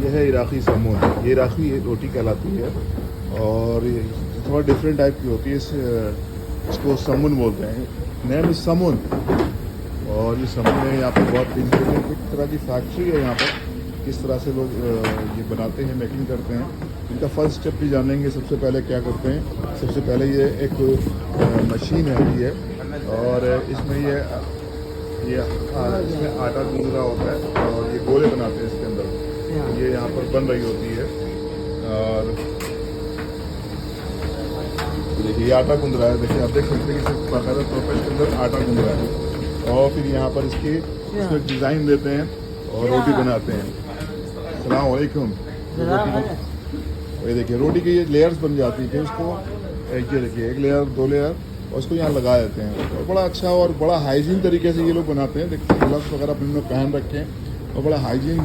ये है इराक़ी समून, ये इराक़ी रोटी कहलाती है और ये थोड़ा डिफरेंट टाइप की होती है। इसको समून बोलते हैं, नेम इज़ समून। और ये समून है, यहाँ पर बहुत एक तरह की फैक्ट्री है यहाँ पर, किस तरह से लोग ये बनाते हैं, मेकिंग करते हैं। इनका फर्स्ट स्टेप भी जानेंगे। सबसे पहले क्या करते हैं, सबसे पहले ये एक मशीन है और इसमें ये इसमें आटा गूंद रहा होता है और ये गोले बनाते हैं इसके अंदर। ये यहाँ पर बन रही होती है और देखिए ये आटा गूंद रहा है। देखिए आप देख सकते हैं कि बाकायदा तौर पर इसके अंदर आटा गूंद रहा है और फिर यहाँ पर इसमें डिज़ाइन देते हैं और रोटी बनाते हैं। अस्सलाम वालेकुम। ये देखिए रोटी की ये लेयर्स बन जाती है, फिर उसको ये देखिए एक लेयर, दो लेयर और उसको यहाँ लगा देते हैं और बड़ा अच्छा और बड़ा हाइजीन तरीके से ये लोग बनाते हैं। देखिए ग्लव्स वगैरह अपने पहन रखे हैं और बड़ा हाइजीन